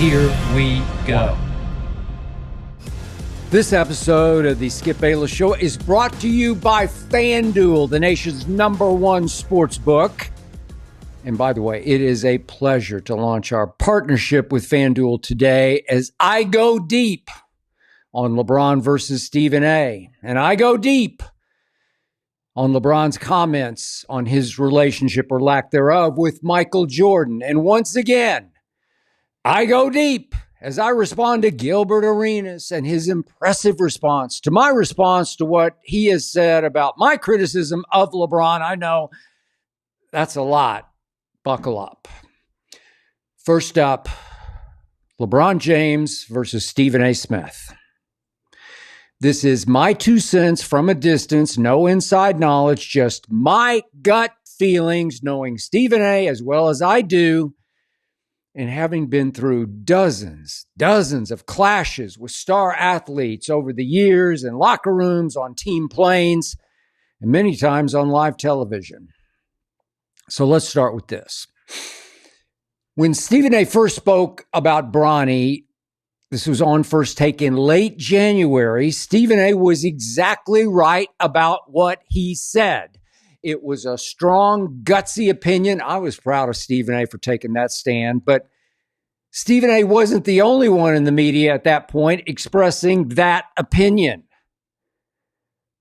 Here we go. This episode of the Skip Bayless Show is brought to you by FanDuel, the nation's #1 sports book. And by the way, it is a pleasure to launch our partnership with FanDuel today as I go deep on LeBron versus Stephen A. And I go deep on LeBron's comments on his relationship or lack thereof with Michael Jordan. And once again, I go deep as I respond to Gilbert Arenas and his impressive response to my response to what he has said about my criticism of LeBron. I know that's a lot. Buckle up. First up, LeBron James versus Stephen A. Smith. This is my 2 cents from a distance, no inside knowledge, just my gut feelings, knowing Stephen A. as well as I do, and having been through dozens of clashes with star athletes over the years in locker rooms, on team planes, and many times on live television. So let's start with this. When Stephen A. first spoke about Bronny, this was on First Take in late January, Stephen A. was exactly right about what he said. It was a strong, gutsy opinion. I was proud of Stephen A. for taking that stand, but Stephen A. wasn't the only one in the media at that point expressing that opinion.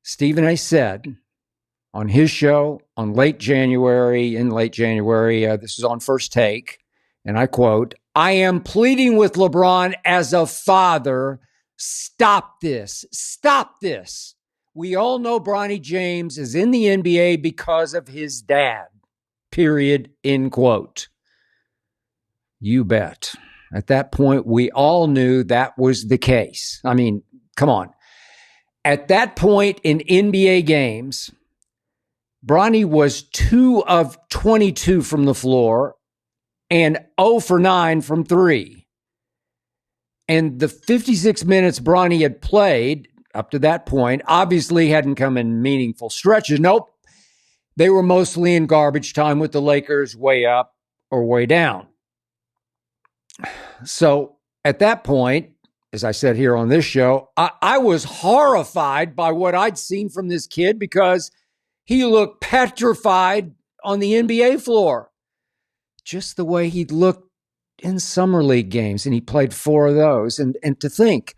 Stephen A. said on his show in late January, this is on First Take, and I quote, "I am pleading with LeBron as a father, stop this, stop this. We all know Bronny James is in the NBA because of his dad, period," end quote. You bet. At that point, we all knew that was the case. I mean, come on. At that point in NBA games, Bronny was 2 of 22 from the floor and 0 for 9 from 3. And the 56 minutes Bronny had played up to that point obviously hadn't come in meaningful stretches. Nope. They were mostly in garbage time with the Lakers way up or way down. So at that point, as I said here on this show, I was horrified by what I'd seen from this kid because he looked petrified on the NBA floor, just the way he'd looked in summer league games, and he played 4 of those. And to think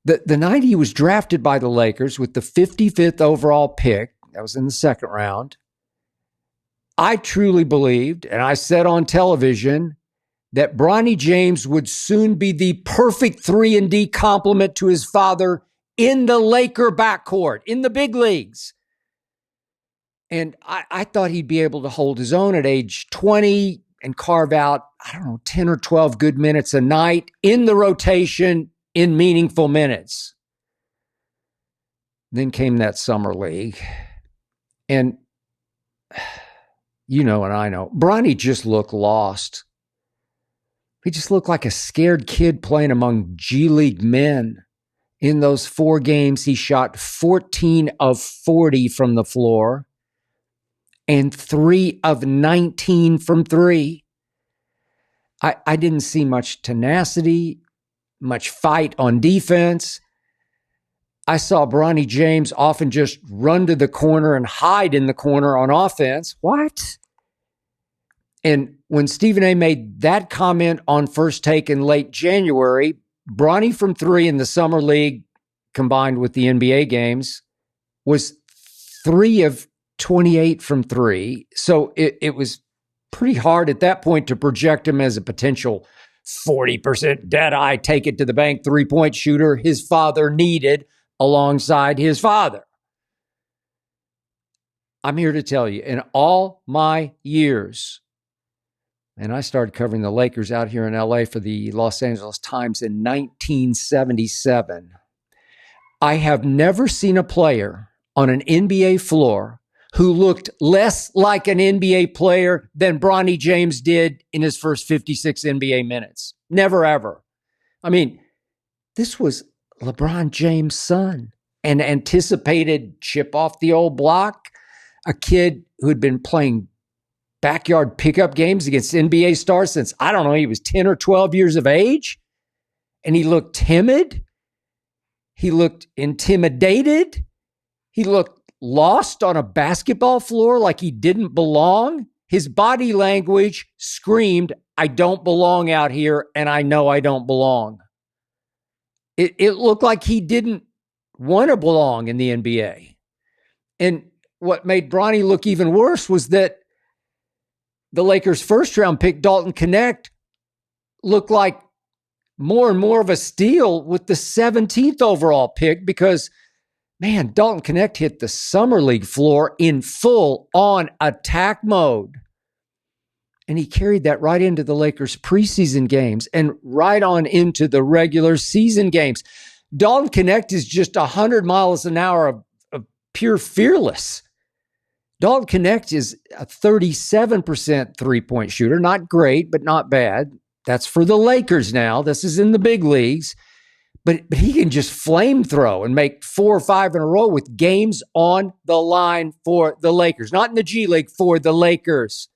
that the night he was drafted by the Lakers with the 55th overall pick, that was in the second round, I truly believed, and I said on television, that Bronny James would soon be the perfect 3-and-D complement to his father in the Laker backcourt, in the big leagues. And I thought he'd be able to hold his own at age 20 and carve out, 10 or 12 good minutes a night in the rotation in meaningful minutes. Then came that summer league. And you know and I know, Bronny just looked lost. He just looked like a scared kid playing among G League men. In those 4 games, he shot 14 of 40 from the floor and 3 of 19 from 3. I didn't see much tenacity, much fight on defense. I saw Bronny James often just run to the corner and hide in the corner on offense. What? And when Stephen A. made that comment on First Take in late January, Bronny from 3 in the summer league, combined with the NBA games, was 3 of 28 from 3. So it was pretty hard at that point to project him as a potential 40% dead-eye, take it to the bank 3-point shooter his father needed alongside his father. I'm here to tell you, in all my years, and I started covering the Lakers out here in LA for the Los Angeles Times in 1977. I have never seen a player on an NBA floor who looked less like an NBA player than Bronny James did in his first 56 NBA minutes. Never, ever. I mean, this was LeBron James' son, an anticipated chip off the old block, a kid who had been playing backyard pickup games against NBA stars since, I don't know, he was 10 or 12 years of age. And he looked timid. He looked intimidated. He looked lost on a basketball floor like he didn't belong. His body language screamed, I don't belong out here, and I know I don't belong. It looked like he didn't want to belong in the NBA. And what made Bronny look even worse was that the Lakers' first-round pick, Dalton Knecht, looked like more and more of a steal with the 17th overall pick because, man, Dalton Knecht hit the summer league floor in full-on attack mode. And he carried that right into the Lakers' preseason games and right on into the regular season games. Dalton Knecht is just 100 miles an hour of pure fearless. Dalton Knecht is a 37% three-point shooter. Not great, but not bad. That's for the Lakers now. This is in the big leagues. But he can just flamethrow and make 4 or 5 in a row with games on the line for the Lakers. Not in the G League, for the Lakers.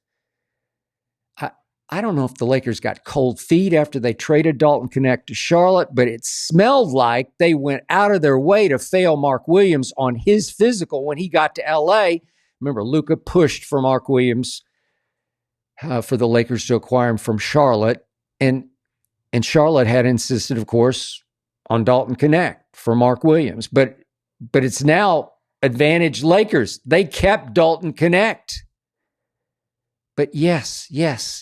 I don't know if the Lakers got cold feet after they traded Dalton Knecht to Charlotte, but it smelled like they went out of their way to fail Mark Williams on his physical when he got to L.A. Remember, Luka pushed for Mark Williams for the Lakers to acquire him from Charlotte. And Charlotte had insisted, of course, on Dalton Knecht for Mark Williams. But it's now advantage Lakers. They kept Dalton Knecht. But yes,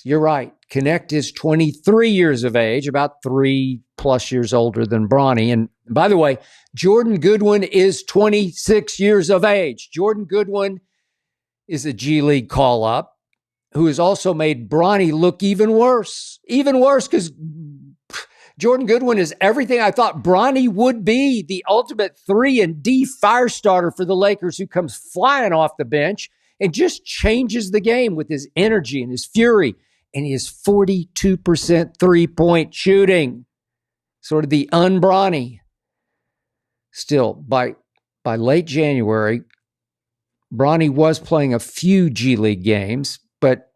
you're right. Knecht is 23 years of age, about 3+ years older than Bronny. And by the way, Jordan Goodwin is 26 years of age. Jordan Goodwin is a G League call-up who has also made Bronny look even worse. Even worse because Jordan Goodwin is everything I thought Bronny would be, the ultimate 3-and-D fire starter for the Lakers who comes flying off the bench and just changes the game with his energy and his fury and his 42% three-point shooting. Sort of the un-Bronny. Still, by late January, Bronny was playing a few G League games, but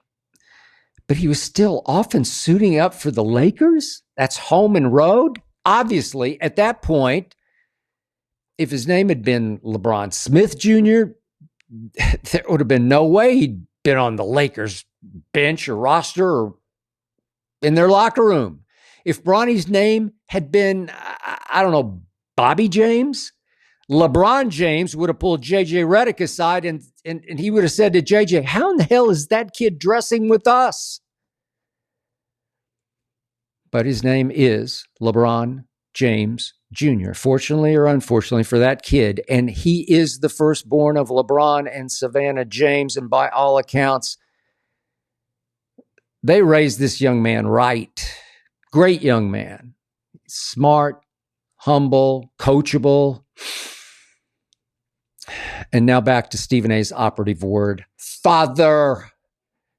he was still often suiting up for the Lakers. That's home and road. Obviously, at that point, if his name had been LeBron Smith Jr., there would have been no way he'd been on the Lakers bench or roster or in their locker room. If Bronny's name had been, I don't know, Bobby James, LeBron James would have pulled JJ Redick aside and he would have said to JJ, how in the hell is that kid dressing with us? But his name is LeBron James Jr., fortunately or unfortunately for that kid. And he is the firstborn of LeBron and Savannah James. And by all accounts, they raised this young man right. Great young man. Smart, humble, coachable. And now back to Stephen A's operative word, father.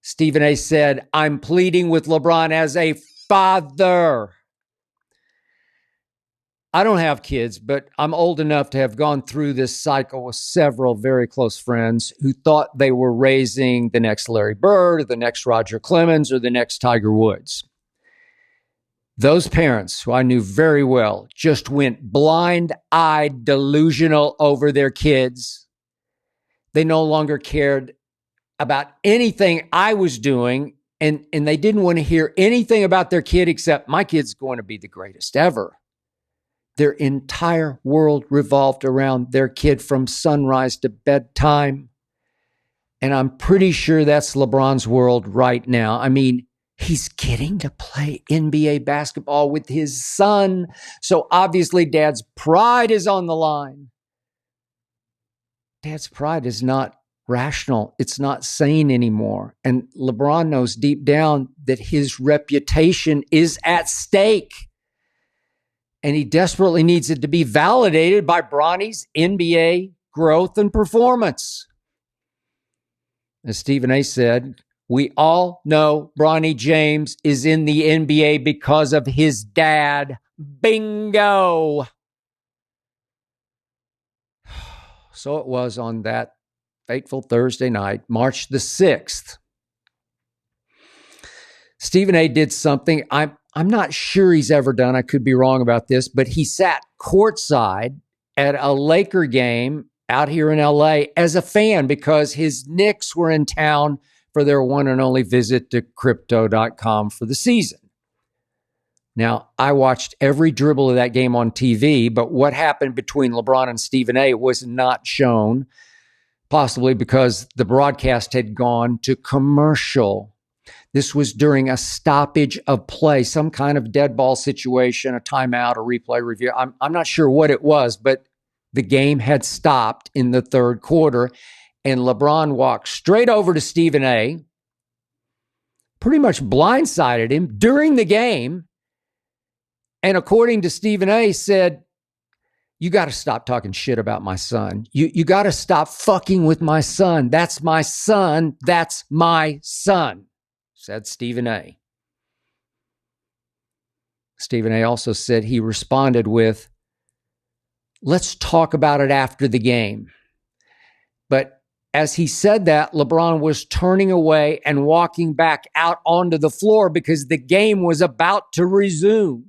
Stephen A said, I'm pleading with LeBron as a father. I don't have kids, but I'm old enough to have gone through this cycle with several very close friends who thought they were raising the next Larry Bird or the next Roger Clemens or the next Tiger Woods. Those parents, who I knew very well, just went blind-eyed delusional over their kids. They no longer cared about anything I was doing, and they didn't want to hear anything about their kid except my kid's going to be the greatest ever. Their entire world revolved around their kid from sunrise to bedtime. And I'm pretty sure that's LeBron's world right now. I mean, he's getting to play NBA basketball with his son. So obviously dad's pride is on the line. Dad's pride is not rational. It's not sane anymore. And LeBron knows deep down that his reputation is at stake. And he desperately needs it to be validated by Bronny's NBA growth and performance. As Stephen A said, we all know Bronny James is in the NBA because of his dad. Bingo. So it was on that fateful Thursday night, March the 6th, Stephen A did something I'm not sure he's ever done. I could be wrong about this, but he sat courtside at a Laker game out here in LA as a fan because his Knicks were in town for their one and only visit to crypto.com for the season. Now, I watched every dribble of that game on TV, but what happened between LeBron and Stephen A was not shown, possibly because the broadcast had gone to commercial. This was during a stoppage of play, some kind of dead ball situation, a timeout, a replay review. I'm not sure what it was, but the game had stopped in the third quarter, and LeBron walked straight over to Stephen A, pretty much blindsided him during the game, and according to Stephen A, said, "You got to stop talking shit about my son. You got to stop fucking with my son. That's my son. That's my son," said Stephen A. Stephen A also said he responded with, "Let's talk about it after the game." But as he said that, LeBron was turning away and walking back out onto the floor because the game was about to resume.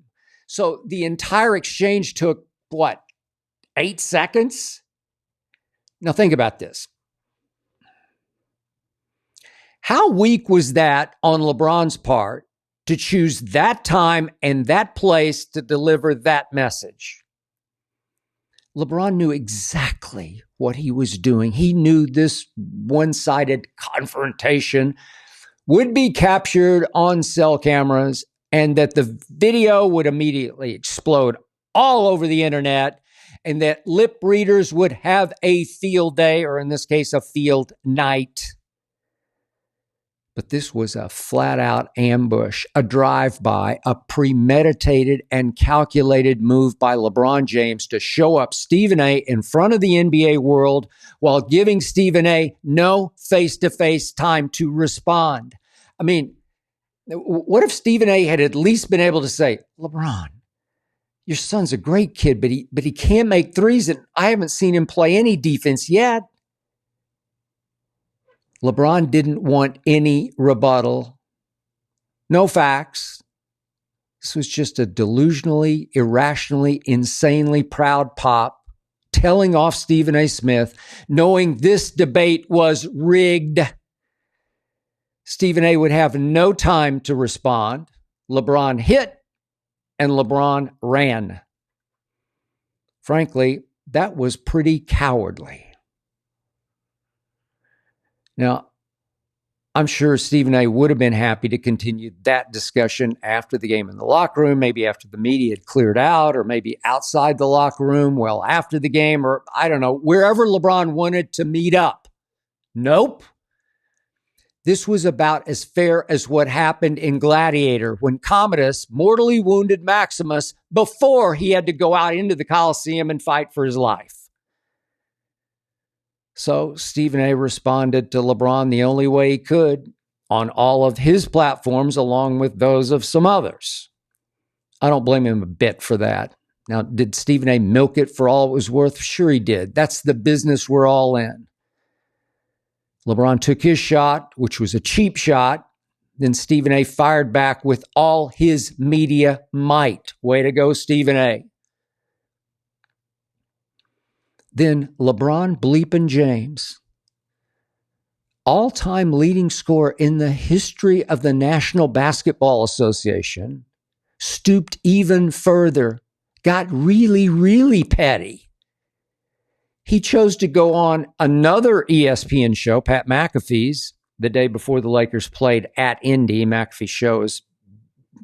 So the entire exchange took, 8 seconds? Now think about this. How weak was that on LeBron's part to choose that time and that place to deliver that message? LeBron knew exactly what he was doing. He knew this one-sided confrontation would be captured on cell cameras and that the video would immediately explode all over the internet and that lip readers would have a field day, or in this case, a field night. But this was a flat-out ambush, a drive-by, a premeditated and calculated move by LeBron James to show up Stephen A in front of the NBA world while giving Stephen A no face-to-face time to respond. I mean, what if Stephen A had at least been able to say, "LeBron, your son's a great kid, but he can't make threes, and I haven't seen him play any defense yet." LeBron didn't want any rebuttal, no facts. This was just a delusionally, irrationally, insanely proud pop telling off Stephen A. Smith, knowing this debate was rigged. Stephen A. would have no time to respond. LeBron hit and LeBron ran. Frankly, that was pretty cowardly. Now, I'm sure Stephen A. would have been happy to continue that discussion after the game in the locker room, maybe after the media had cleared out, or maybe outside the locker room, well, after the game, or I don't know, wherever LeBron wanted to meet up. Nope. This was about as fair as what happened in Gladiator when Commodus mortally wounded Maximus before he had to go out into the Coliseum and fight for his life. So Stephen A. responded to LeBron the only way he could on all of his platforms, along with those of some others. I don't blame him a bit for that. Now, did Stephen A. milk it for all it was worth? Sure he did. That's the business we're all in. LeBron took his shot, which was a cheap shot. Then Stephen A. fired back with all his media might. Way to go, Stephen A. Then LeBron bleeping James, all-time leading scorer in the history of the National Basketball Association, stooped even further, got really, really petty. He chose to go on another ESPN show, Pat McAfee's, the day before the Lakers played at Indy. McAfee's show is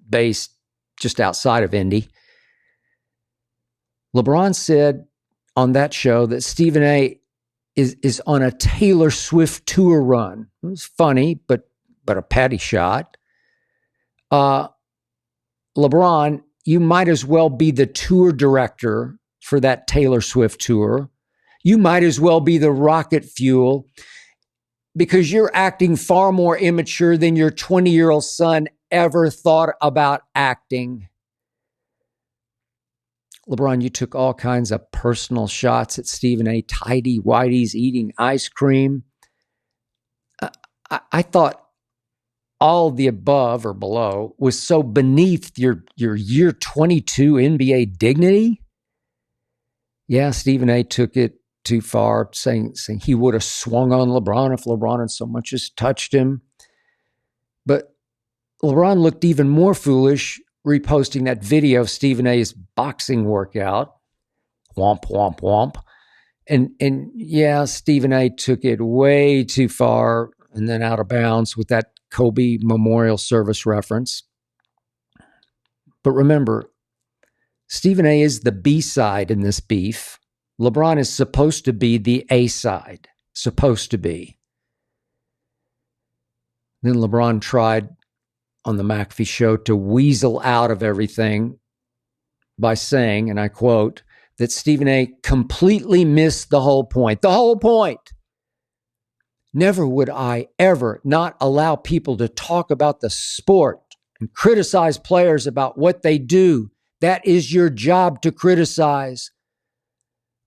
based just outside of Indy. LeBron said on that show that Stephen A. is on a Taylor Swift tour run. It was funny, but a petty shot. LeBron, you might as well be the tour director for that Taylor Swift tour. You might as well be the rocket fuel because you're acting far more immature than your 20-year-old son ever thought about acting. LeBron, you took all kinds of personal shots at Stephen A. Tidy-whities eating ice cream. I thought all the above or below was so beneath your year 22 NBA dignity? Yeah, Stephen A took it too far, saying he would have swung on LeBron if LeBron had so much as touched him. But LeBron looked even more foolish reposting that video of Stephen A's boxing workout. Womp, womp, womp. And yeah, Stephen A took it way too far and then out of bounds with that Kobe Memorial Service reference. But remember, Stephen A is the B side in this beef. LeBron is supposed to be the A side. Supposed to be. Then LeBron tried on the McAfee show to weasel out of everything by saying, and I quote, that Stephen A completely missed the whole point. The whole point. Never would I ever not allow people to talk about the sport and criticize players about what they do. That is your job, to criticize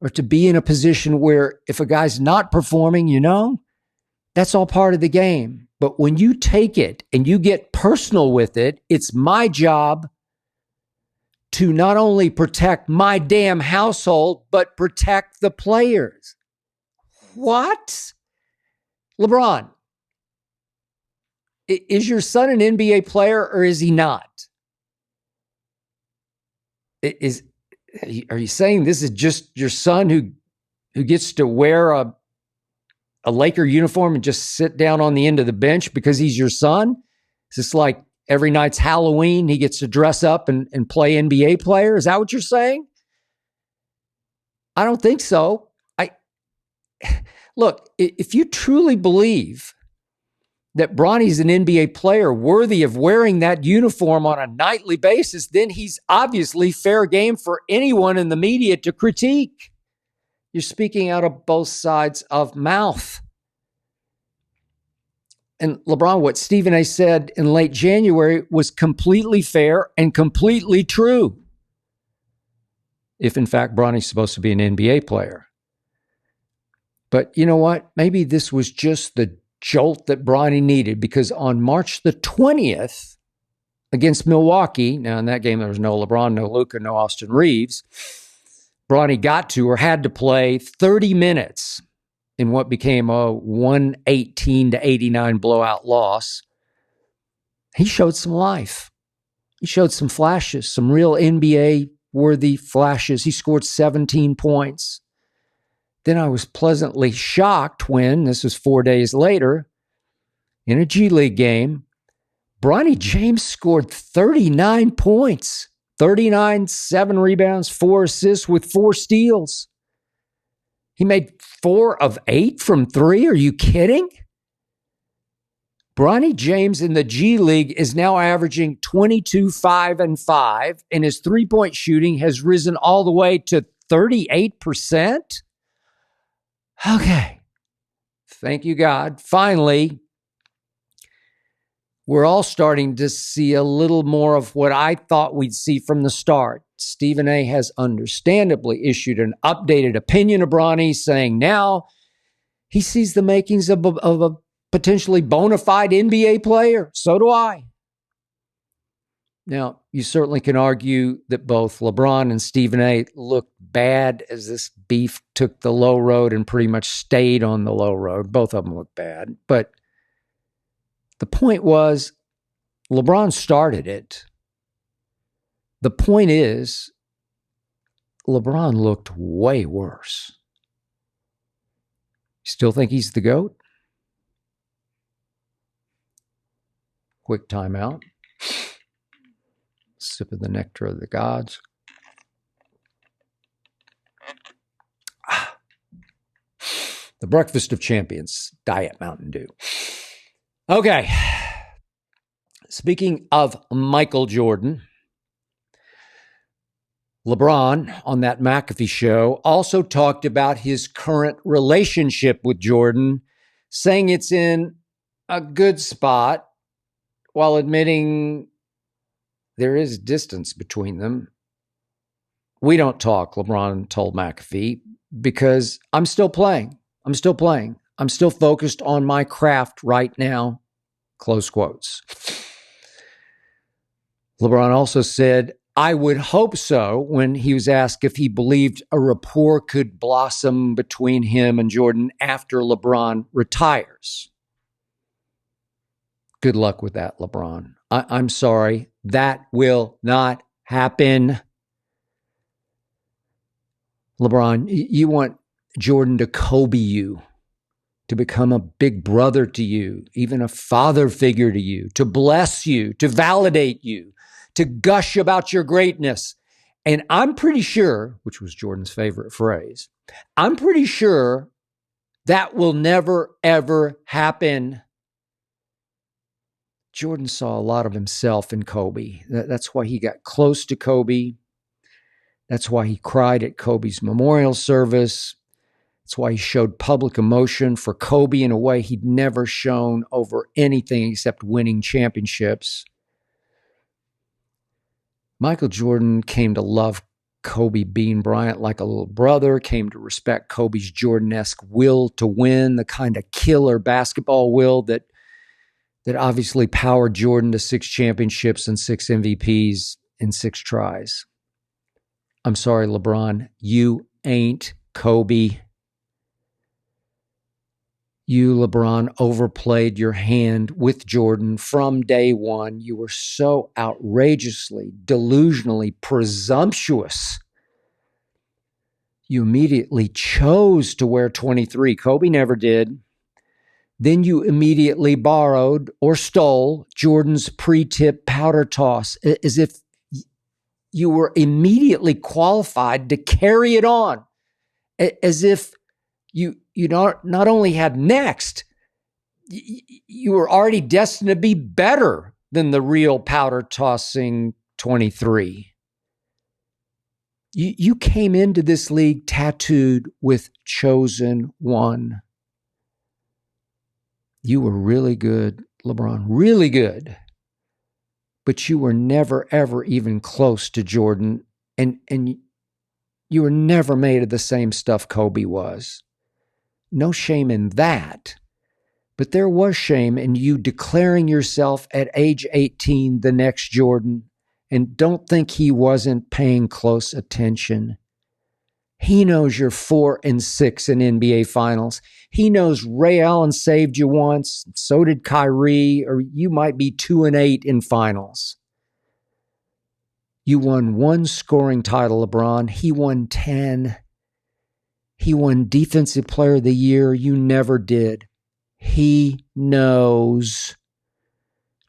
or to be in a position where if a guy's not performing, that's all part of the game. But when you take it and you get personal with it, it's my job to not only protect my damn household, but protect the players. What? LeBron, is your son an NBA player or is he not? Are you saying this is just your son who gets to wear a Laker uniform and just sit down on the end of the bench because he's your son? Is this like every night's Halloween, he gets to dress up and play NBA player? Is that what you're saying? I don't think so. Look, if you truly believe that Bronny's an NBA player worthy of wearing that uniform on a nightly basis, then he's obviously fair game for anyone in the media to critique. You're speaking out of both sides of mouth. And LeBron, what Stephen A said in late January was completely fair and completely true. If in fact Bronny's supposed to be an NBA player. But you know what? Maybe this was just the jolt that Bronny needed, because on March the 20th against Milwaukee, now in that game there was no LeBron, no Luka, no Austin Reeves, Bronny got to or had to play 30 minutes in what became a 118-89 blowout loss. He showed some life. He showed some flashes, some real NBA-worthy flashes. He scored 17 points. Then I was pleasantly shocked when, this was 4 days later, in a G League game, Bronny James scored 39 points, 39, 7 rebounds, 4 assists with 4 steals. He made 4 of 8 from 3. Are you kidding? Bronny James in the G League is now averaging 22, 5, and 5, and his three-point shooting has risen all the way to 38%. Okay. Thank you, God. Finally, we're all starting to see a little more of what I thought we'd see from the start. Stephen A has understandably issued an updated opinion of Bronny, saying now he sees the makings of a potentially bona fide NBA player. So do I. Now, you certainly can argue that both LeBron and Stephen A looked bad as this beef took the low road and pretty much stayed on the low road. Both of them looked bad. But the point was, LeBron started it. The point is, LeBron looked way worse. Still think he's the GOAT? Quick timeout. Sip of the nectar of the gods. The breakfast of champions, Diet Mountain Dew. Okay. Speaking of Michael Jordan, LeBron on that McAfee show also talked about his current relationship with Jordan, saying it's in a good spot while admitting there is distance between them. We don't talk, LeBron told McAfee, because I'm still playing. I'm still focused on my craft right now. Close quotes. LeBron also said, I would hope so, when he was asked if he believed a rapport could blossom between him and Jordan after LeBron retires. Good luck with that, LeBron. I'm sorry. That will not happen. LeBron, you want Jordan to Kobe you, to become a big brother to you, even a father figure to you, to bless you, to validate you, to gush about your greatness. And I'm pretty sure, which was Jordan's favorite phrase, I'm pretty sure that will never, ever happen. Jordan saw a lot of himself in Kobe. That's why he got close to Kobe. That's why he cried at Kobe's memorial service. That's why he showed public emotion for Kobe in a way he'd never shown over anything except winning championships. Michael Jordan came to love Kobe Bean Bryant like a little brother, came to respect Kobe's Jordan-esque will to win, the kind of killer basketball will that obviously powered Jordan to 6 championships and 6 MVPs in 6 tries. I'm sorry, LeBron, you ain't Kobe. You, LeBron, overplayed your hand with Jordan from day one. You were so outrageously, delusionally presumptuous. You immediately chose to wear 23. Kobe never did. Then you immediately borrowed or stole Jordan's pre-tip powder toss, as if you were immediately qualified to carry it on, as if you not only had next, you were already destined to be better than the real powder tossing 23. You came into this league tattooed with chosen one. You were really good, LeBron, really good. But you were never, ever even close to Jordan. And you were never made of the same stuff Kobe was. No shame in that. But there was shame in you declaring yourself at age 18 the next Jordan. And don't think he wasn't paying close attention. He knows you're 4-6 in NBA Finals. He knows Ray Allen saved you once. So did Kyrie, or you might be 2-8 in finals. You won 1 scoring title, LeBron. He won 10. He won Defensive Player of the Year. You never did. He knows.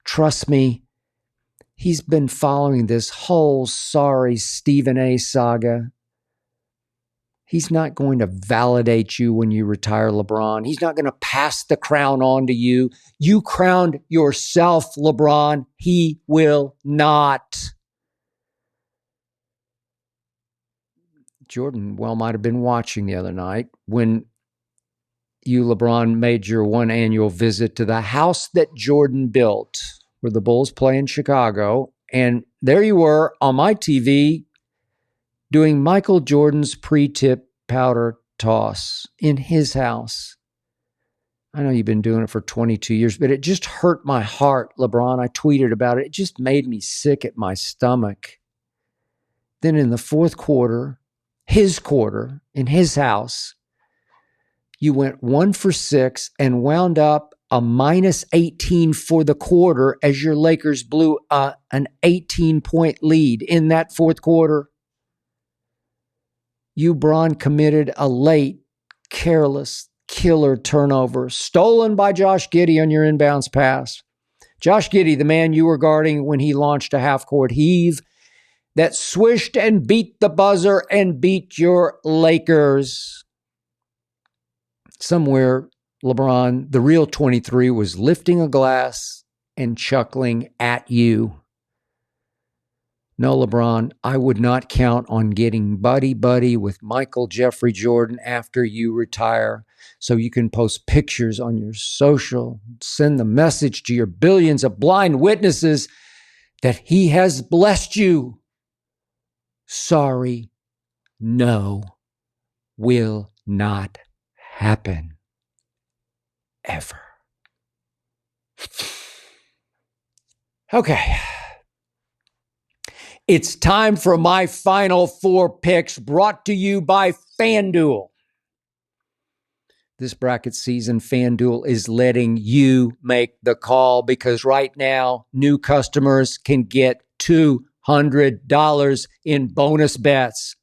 Trust me, he's been following this whole sorry Stephen A. saga. He's not going to validate you when you retire, LeBron. He's not going to pass the crown on to you. You crowned yourself, LeBron. He will not. Jordan might have been watching the other night when you, LeBron, made your 1 annual visit to the house that Jordan built, where the Bulls play in Chicago. And there you were on my TV doing Michael Jordan's pre-tip powder toss in his house. I know you've been doing it for 22 years, but it just hurt my heart, LeBron. I tweeted about it. It just made me sick at my stomach. Then in the fourth quarter, his quarter, in his house, you went 1 for 6 and wound up a -18 for the quarter as your Lakers blew an 18-point lead in that fourth quarter. You, Bron, committed a late, careless, killer turnover stolen by Josh Giddey on your inbounds pass. Josh Giddey, the man you were guarding when he launched a half-court heave that swished and beat the buzzer and beat your Lakers. Somewhere, LeBron, the real 23, was lifting a glass and chuckling at you. No, LeBron, I would not count on getting buddy-buddy with Michael Jeffrey Jordan after you retire so you can post pictures on your social, send the message to your billions of blind witnesses that he has blessed you. Sorry, no, will not happen. Ever. Okay. It's time for my final four picks brought to you by FanDuel. This bracket season, FanDuel is letting you make the call because right now, new customers can get $200 in bonus bets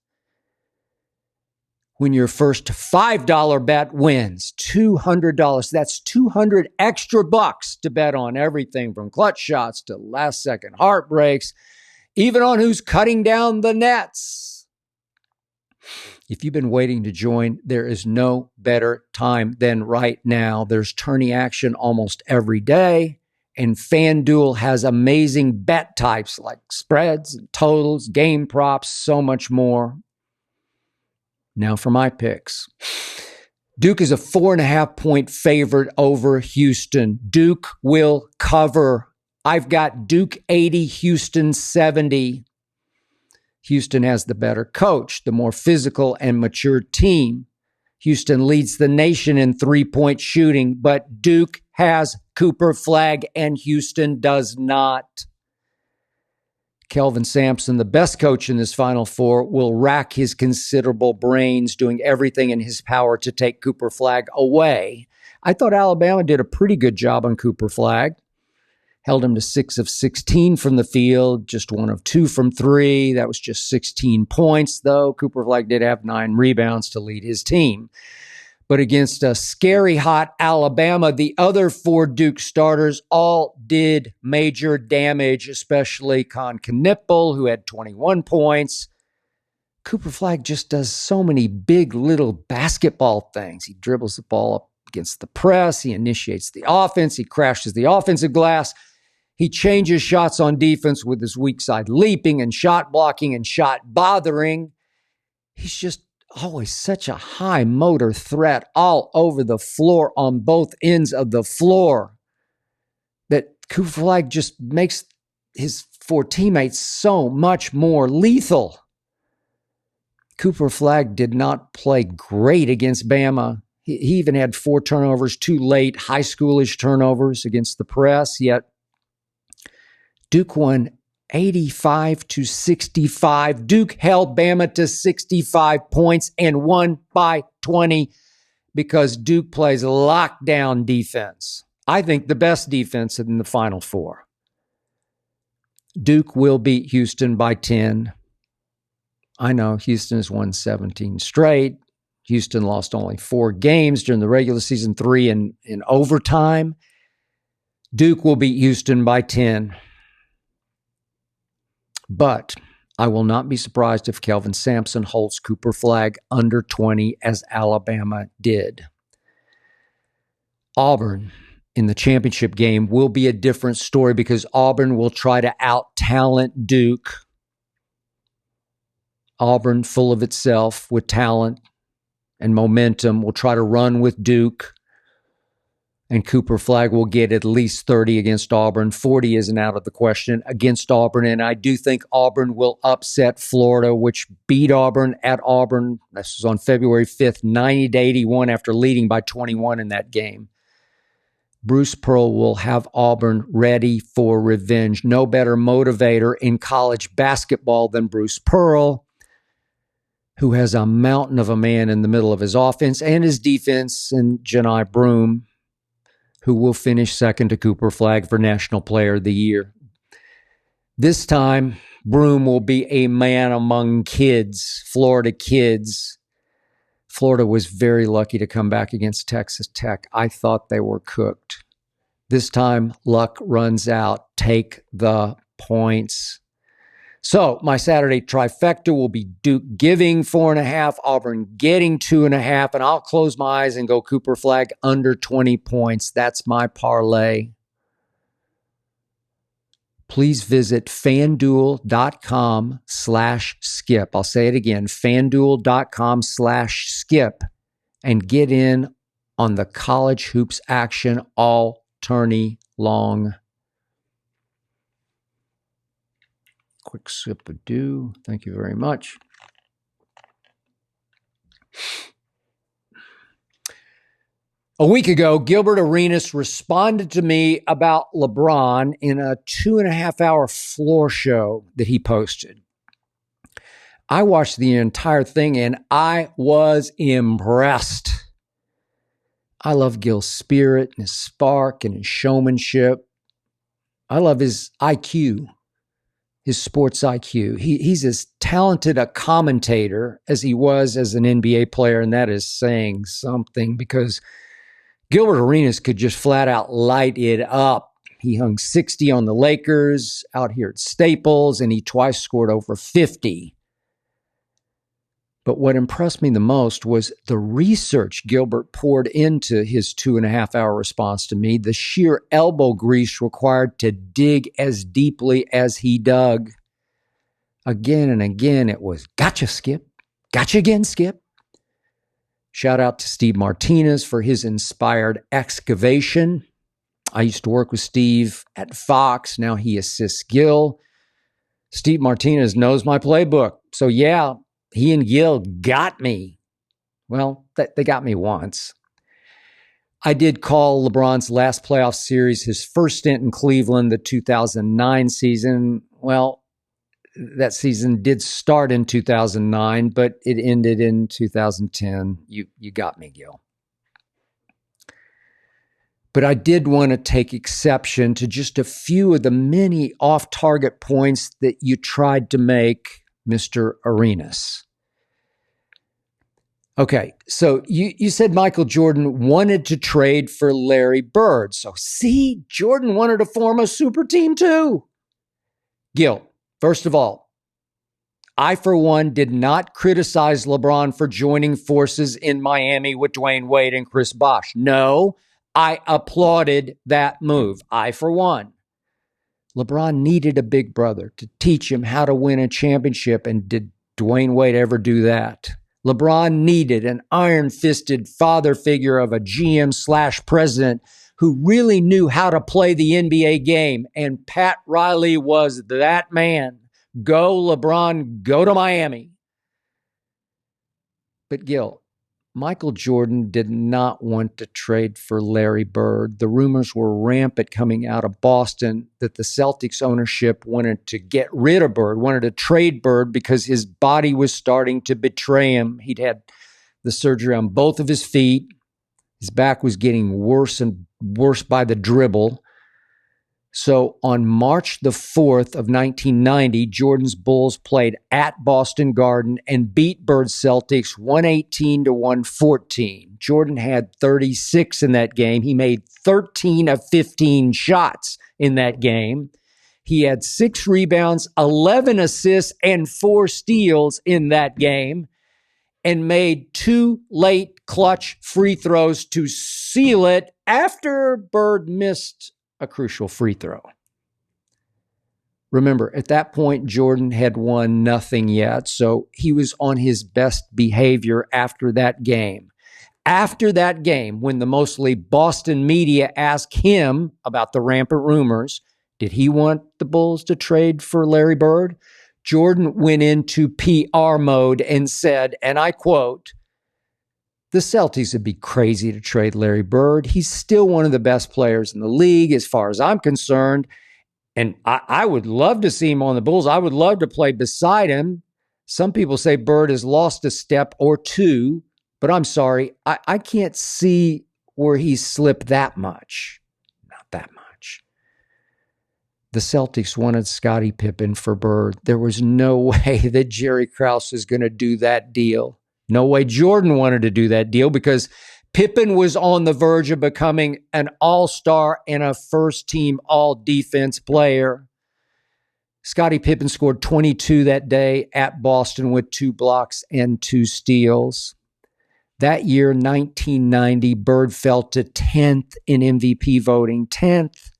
when your first $5 bet wins. $200. That's 200 extra bucks to bet on everything from clutch shots to last second heartbreaks, even on who's cutting down the nets. If you've been waiting to join, there is no better time than right now. There's tourney action almost every day, and FanDuel has amazing bet types like spreads, totals, game props, so much more. Now for my picks. Duke is a 4.5-point favorite over Houston. Duke will cover. I've got Duke 80, Houston 70. Houston has the better coach, the more physical and mature team. Houston leads the nation in three-point shooting, but Duke has Cooper Flagg and Houston does not. Kelvin Sampson, the best coach in this Final Four, will rack his considerable brains doing everything in his power to take Cooper Flagg away. I thought Alabama did a pretty good job on Cooper Flagg. Held him to 6 of 16 from the field, just 1 of 2 from 3. That was just 16 points, though. Cooper Flagg did have 9 rebounds to lead his team. But against a scary hot Alabama, the other 4 Duke starters all did major damage, especially Con Knippel, who had 21 points. Cooper Flagg just does so many big little basketball things. He dribbles the ball up against the press. He initiates the offense. He crashes the offensive glass. He changes shots on defense with his weak side leaping and shot blocking and shot bothering. He's just always such a high motor threat all over the floor on both ends of the floor that Cooper Flagg just makes his 4 teammates so much more lethal. Cooper Flagg did not play great against Bama. He even had 4 turnovers, 2 late high schoolish turnovers against the press, yet Duke won 85-65. Duke held Bama to 65 points and won by 20 because Duke plays lockdown defense. I think the best defense in the Final Four. Duke will beat Houston by 10. I know Houston has won 17 straight. Houston lost only 4 games during the regular season, 3 in overtime. Duke will beat Houston by 10. But I will not be surprised if Kelvin Sampson holds Cooper Flagg under 20 as Alabama did. Auburn in the championship game will be a different story because Auburn will try to out-talent Duke. Auburn, full of itself with talent and momentum, will try to run with Duke. And Cooper Flagg will get at least 30 against Auburn. 40 isn't out of the question against Auburn. And I do think Auburn will upset Florida, which beat Auburn at Auburn. This was on February 5th, 90-81 after leading by 21 in that game. Bruce Pearl will have Auburn ready for revenge. No better motivator in college basketball than Bruce Pearl, who has a mountain of a man in the middle of his offense and his defense, and Janai Broome, who will finish second to Cooper Flagg for National Player of the Year. This time, Broome will be a man among kids, Florida kids. Florida was very lucky to come back against Texas Tech. I thought they were cooked. This time, luck runs out. Take the points. So my Saturday trifecta will be Duke giving 4.5, Auburn getting 2.5, and I'll close my eyes and go Cooper Flagg under 20 points. That's my parlay. Please visit fanduel.com/skip. I'll say it again, fanduel.com/skip, and get in on the college hoops action all tourney long. Quick sip of dew. Thank you very much. A week ago, Gilbert Arenas responded to me about LeBron in a 2.5-hour floor show that he posted. I watched the entire thing and I was impressed. I love Gil's spirit and his spark and his showmanship. I love his IQ, his sports IQ. He's as talented a commentator as he was as an NBA player, and that is saying something because Gilbert Arenas could just flat out light it up. He hung 60 on the Lakers out here at Staples, and he twice scored over 50. But what impressed me the most was the research Gilbert poured into his 2.5-hour response to me, the sheer elbow grease required to dig as deeply as he dug. Again and again, it was, gotcha, Skip. Gotcha again, Skip. Shout out to Steve Martinez for his inspired excavation. I used to work with Steve at Fox. Now he assists Gil. Steve Martinez knows my playbook. So yeah, he and Gil got me. Well, they got me once. I did call LeBron's last playoff series his first stint in Cleveland, the 2009 season. Well, that season did start in 2009, but it ended in 2010. You got me, Gil. But I did want to take exception to just a few of the many off-target points that you tried to make, Mr. Arenas. Okay, so you said Michael Jordan wanted to trade for Larry Bird. So see, Jordan wanted to form a super team too. Gil, first of all, I, for one, did not criticize LeBron for joining forces in Miami with Dwayne Wade and Chris Bosh. No, I applauded that move. I, for one. LeBron needed a big brother to teach him how to win a championship, and did Dwayne Wade ever do that? LeBron needed an iron-fisted father figure of a GM/president who really knew how to play the NBA game, and Pat Riley was that man. Go, LeBron, go to Miami. But Gil, Michael Jordan did not want to trade for Larry Bird. The rumors were rampant coming out of Boston that the Celtics ownership wanted to get rid of Bird, wanted to trade Bird because his body was starting to betray him. He'd had the surgery on both of his feet. His back was getting worse and worse by the dribble. So on March the 4th of 1990, Jordan's Bulls played at Boston Garden and beat Bird's Celtics 118-114. Jordan had 36 in that game. He made 13 of 15 shots in that game. He had 6 rebounds, 11 assists, and 4 steals in that game, and made 2 late clutch free throws to seal it after Bird missed a crucial free throw. Remember, at that point, Jordan had won nothing yet, so he was on his best behavior after that game. After that game, when the mostly Boston media asked him about the rampant rumors, did he want the Bulls to trade for Larry Bird? Jordan went into PR mode and said, and I quote, "The Celtics would be crazy to trade Larry Bird. He's still one of the best players in the league as far as I'm concerned. And I would love to see him on the Bulls. I would love to play beside him. Some people say Bird has lost a step or two, but I'm sorry. I can't see where he's slipped that much. Not that much." The Celtics wanted Scottie Pippen for Bird. There was no way that Jerry Krause was going to do that deal. No way Jordan wanted to do that deal because Pippen was on the verge of becoming an all-star and a first-team all-defense player. Scottie Pippen scored 22 that day at Boston with 2 blocks and 2 steals. That year, 1990, Bird fell to 10th in MVP voting, 10th.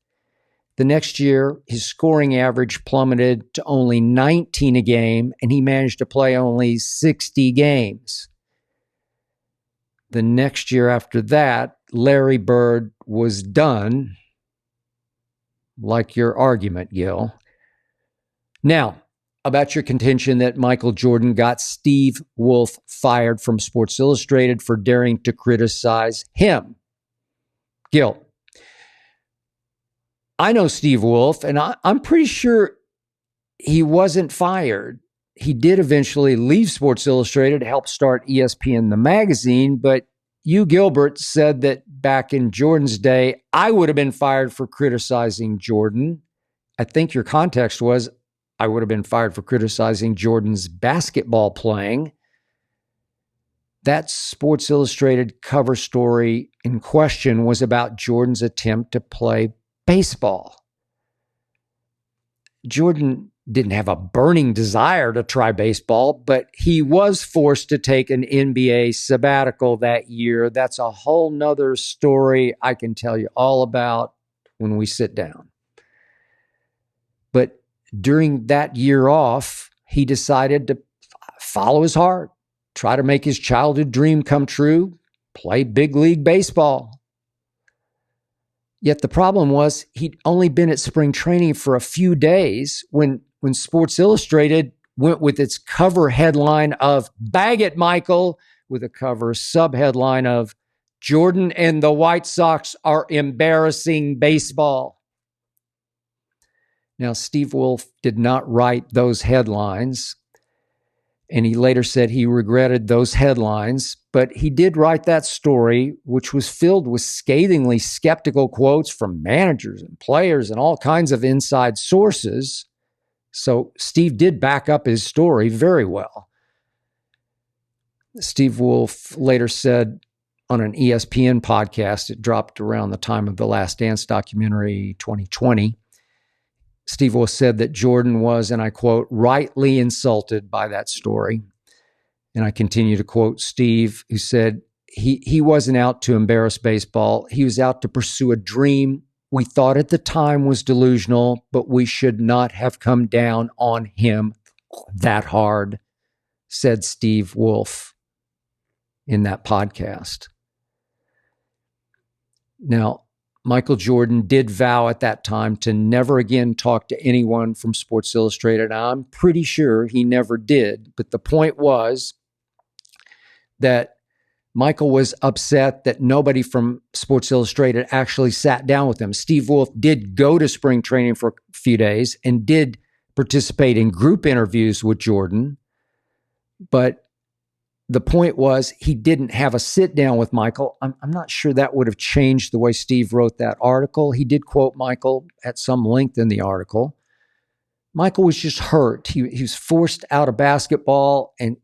The next year, his scoring average plummeted to only 19 a game, and he managed to play only 60 games. The next year after that, Larry Bird was done, like your argument, Gil. Now, about your contention that Michael Jordan got Steve Wolf fired from Sports Illustrated for daring to criticize him. Gil, I know Steve Wolf, and I'm pretty sure he wasn't fired. He did eventually leave Sports Illustrated to help start ESPN, the magazine, but you, Gilbert, said that back in Jordan's day, I would have been fired for criticizing Jordan. I think your context was I would have been fired for criticizing Jordan's basketball playing. That Sports Illustrated cover story in question was about Jordan's attempt to play baseball. Jordan didn't have a burning desire to try baseball, but he was forced to take an NBA sabbatical that year. That's a whole nother story I can tell you all about when we sit down. But during that year off, he decided to follow his heart, try to make his childhood dream come true, play big league baseball. Yet the problem was he'd only been at spring training for a few days when Sports Illustrated went with its cover headline of "Bag It, Michael," with a cover subheadline of "Jordan and the White Sox are embarrassing baseball." Now, Steve Wolf did not write those headlines, and he later said he regretted those headlines, but he did write that story, which was filled with scathingly skeptical quotes from managers and players and all kinds of inside sources. So Steve did back up his story very well. Steve Wolf later said on an ESPN podcast, it dropped around the time of the Last Dance documentary 2020, Steve Wolf said that Jordan was, and I quote, rightly insulted by that story. And I continue to quote Steve, who said, he wasn't out to embarrass baseball. He was out to pursue a dream we thought at the time was delusional, but we should not have come down on him that hard, said Steve Wolf in that podcast. Now, Michael Jordan did vow at that time to never again talk to anyone from Sports Illustrated. I'm pretty sure he never did, but the point was that Michael was upset that nobody from Sports Illustrated actually sat down with him. Steve Wolf did go to spring training for a few days and did participate in group interviews with Jordan. But the point was he didn't have a sit down with Michael. I'm not sure that would have changed the way Steve wrote that article. He did quote Michael at some length in the article. Michael was just hurt. He was forced out of basketball and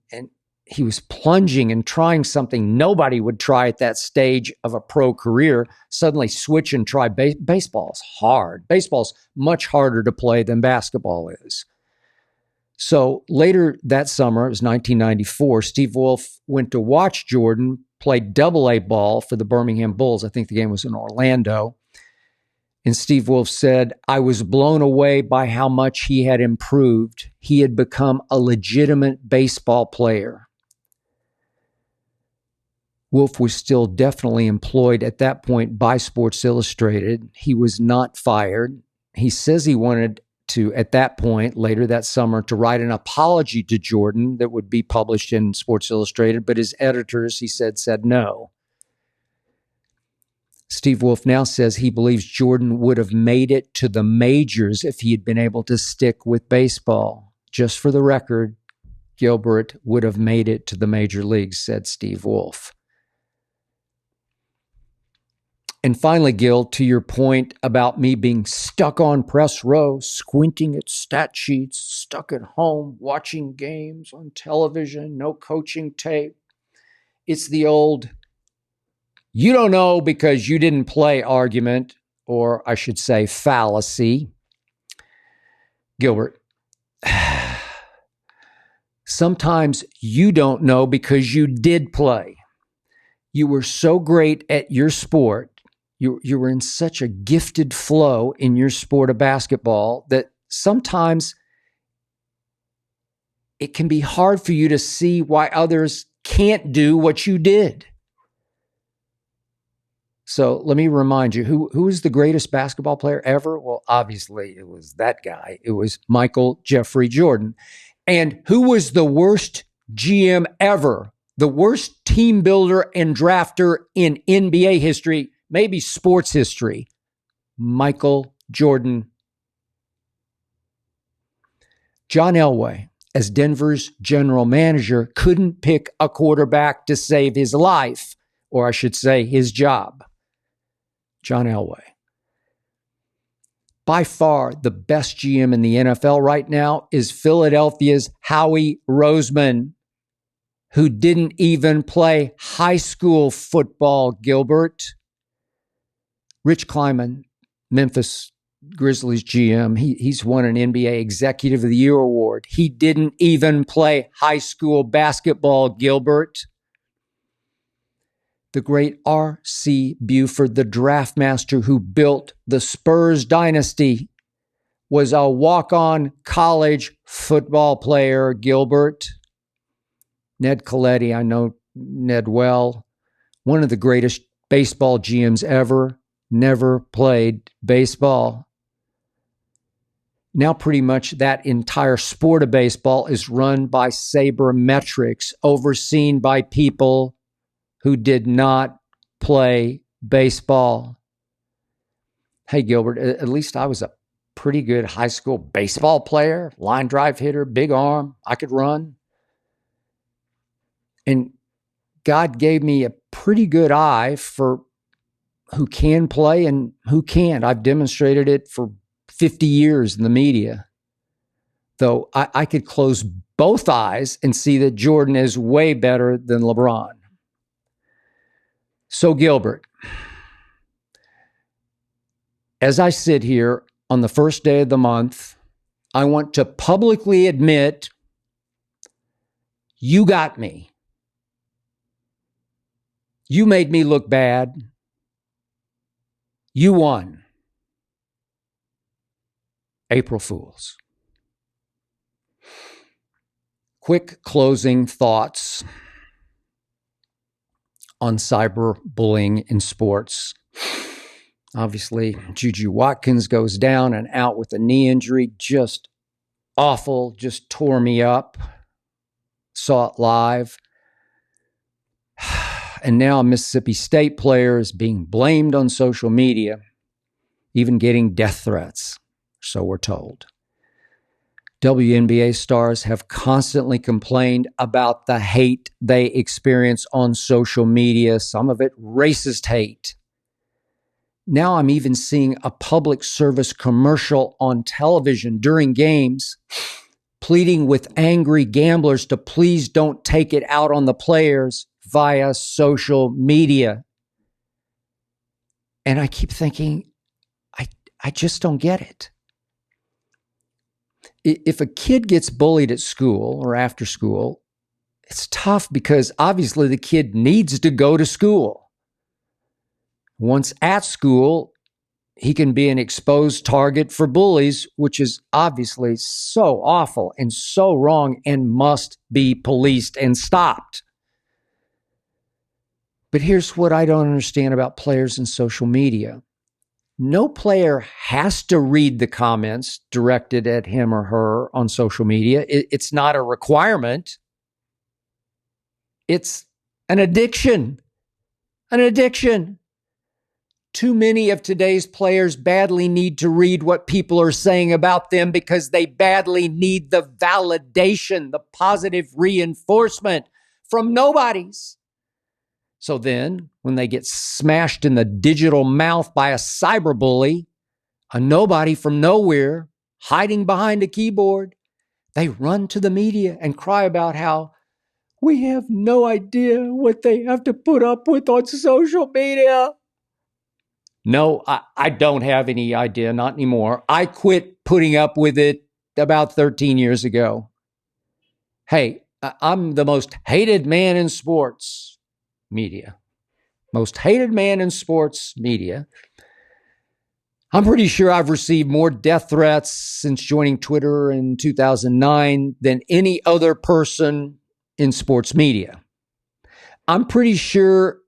he was plunging and trying something nobody would try at that stage of a pro career. Suddenly switch and try baseball is hard. Baseball's much harder to play than basketball is. So later that summer, it was 1994, Steve Wolf went to watch Jordan play Double-A ball for the Birmingham Bulls. I think the game was in Orlando. And Steve Wolf said, I was blown away by how much he had improved. He had become a legitimate baseball player. Wolf was still definitely employed at that point by Sports Illustrated. He was not fired. He says he wanted to, at that point, later that summer, to write an apology to Jordan that would be published in Sports Illustrated, but his editors, he said no. Steve Wolf now says he believes Jordan would have made it to the majors if he had been able to stick with baseball. Just for the record, Gilbert would have made it to the major leagues, said Steve Wolf. And finally, Gil, to your point about me being stuck on press row, squinting at stat sheets, stuck at home, watching games on television, no coaching tape. It's the old, you don't know because you didn't play argument, or I should say fallacy. Gilbert, sometimes you don't know because you did play. You were so great at your sport. You were in such a gifted flow in your sport of basketball that sometimes it can be hard for you to see why others can't do what you did. So let me remind you, who is the greatest basketball player ever? Well, obviously it was that guy. It was Michael Jeffrey Jordan. And who was the worst GM ever? The worst team builder and drafter in NBA history? maybe sports history, Michael Jordan. John Elway, as Denver's general manager, couldn't pick a quarterback to save his life, or I should say his job. John Elway. By far, the best GM in the NFL right now is Philadelphia's Howie Roseman, who didn't even play high school football, Gilbert. Rich Kleiman, Memphis Grizzlies GM, he's won an NBA Executive of the Year award. He didn't even play high school basketball, Gilbert. The great R.C. Buford, the draft master who built the Spurs dynasty, was a walk-on college football player, Gilbert. Ned Colletti, I know Ned well, one of the greatest baseball GMs ever, never played baseball. Now pretty much that entire sport of baseball is run by sabermetrics, overseen by people who did not play baseball. Hey, Gilbert, at least I was a pretty good high school baseball player, line drive hitter, big arm. I could run. And God gave me a pretty good eye for who can play and who can't. I've demonstrated it for 50 years in the media. Though I could close both eyes and see that Jordan is way better than LeBron. So Gilbert, as I sit here on the first day of the month, I want to publicly admit you got me. You made me look bad. You won. April Fools. Quick closing thoughts on cyberbullying in sports. Obviously, Juju Watkins goes down and out with a knee injury. Just awful. Just tore me up. Saw it live. And now a Mississippi State player is being blamed on social media, even getting death threats, so we're told. WNBA stars have constantly complained about the hate they experience on social media, some of it racist hate. Now I'm even seeing a public service commercial on television during games pleading with angry gamblers to please don't take it out on the players via social media. And I keep thinking, I just don't get it. If a kid gets bullied at school or after school, it's tough because obviously the kid needs to go to school. Once at school, he can be an exposed target for bullies, which is obviously so awful and so wrong and must be policed and stopped. But here's what I don't understand about players and social media. No player has to read the comments directed at him or her on social media. It's not a requirement. It's an addiction. An addiction. Too many of today's players badly need to read what people are saying about them because they badly need the validation, the positive reinforcement from nobodies. So then, when they get smashed in the digital mouth by a cyberbully, a nobody from nowhere, hiding behind a keyboard, they run to the media and cry about how we have no idea what they have to put up with on social media. No, I don't have any idea, not anymore. I quit putting up with it about 13 years ago. Hey, I'm the most hated man in sports media. Most hated man in sports media. I'm pretty sure I've received more death threats since joining Twitter in 2009 than any other person in sports media. I'm pretty sure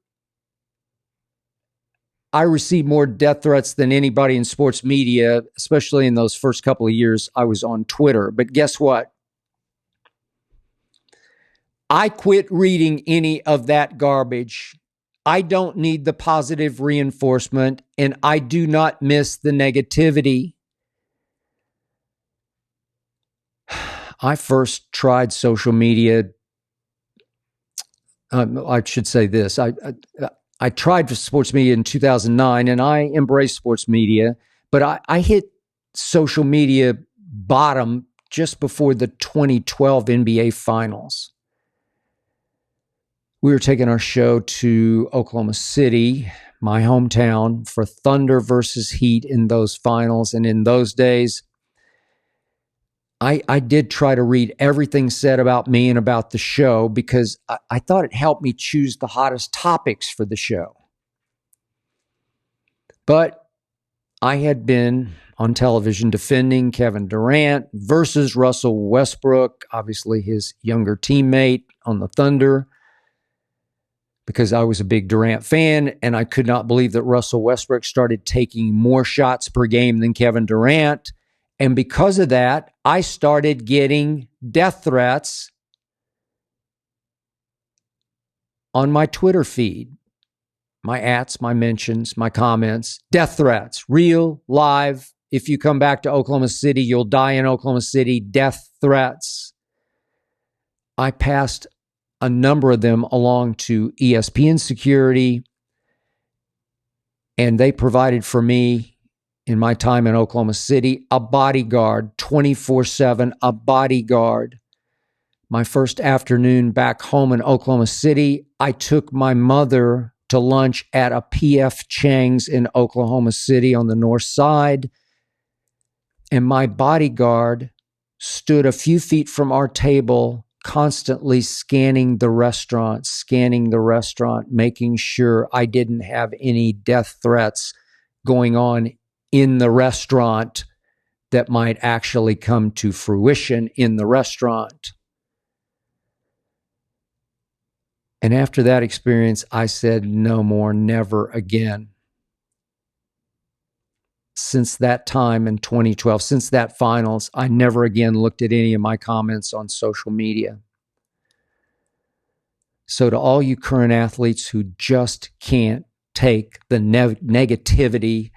I received more death threats than anybody in sports media, especially in those first couple of years I was on Twitter. But guess what? I quit reading any of that garbage. I don't need the positive reinforcement, and I do not miss the negativity. I first tried social media. I should say this. I tried sports media in 2009, and I embraced sports media, but I hit social media bottom just before the 2012 NBA Finals. We were taking our show to Oklahoma City, my hometown, for Thunder versus Heat in those finals. And in those days, I did try to read everything said about me and about the show because I thought it helped me choose the hottest topics for the show. But I had been on television defending Kevin Durant versus Russell Westbrook, obviously his younger teammate on the Thunder, because I was a big Durant fan, and I could not believe that Russell Westbrook started taking more shots per game than Kevin Durant. And because of that, I started getting death threats on my Twitter feed, my ats, my mentions, my comments, death threats, real, live. If you come back to Oklahoma City, you'll die in Oklahoma City, death threats. I passed a number of them along to ESPN security, and they provided for me in my time in Oklahoma City a bodyguard, 24/7, a bodyguard. My first afternoon back home in Oklahoma City, I took my mother to lunch at a P.F. Chang's in Oklahoma City on the north side, and my bodyguard stood a few feet from our table, constantly scanning the restaurant, making sure I didn't have any death threats going on in the restaurant that might actually come to fruition in the restaurant. And after that experience, I said, no more, never again. Since that time in 2012, since that finals, I never again looked at any of my comments on social media. So to all you current athletes who just can't take the negativity,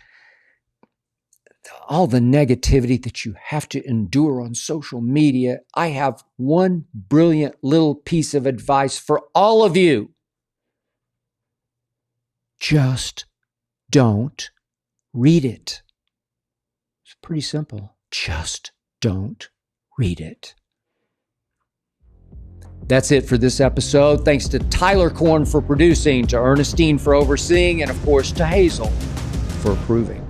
all the negativity that you have to endure on social media, I have one brilliant little piece of advice for all of you. Just don't read it. It's pretty simple. Just don't read it. That's it for this episode. Thanks to Tyler Korn for producing, to Ernestine for overseeing, and of course to Hazel for approving.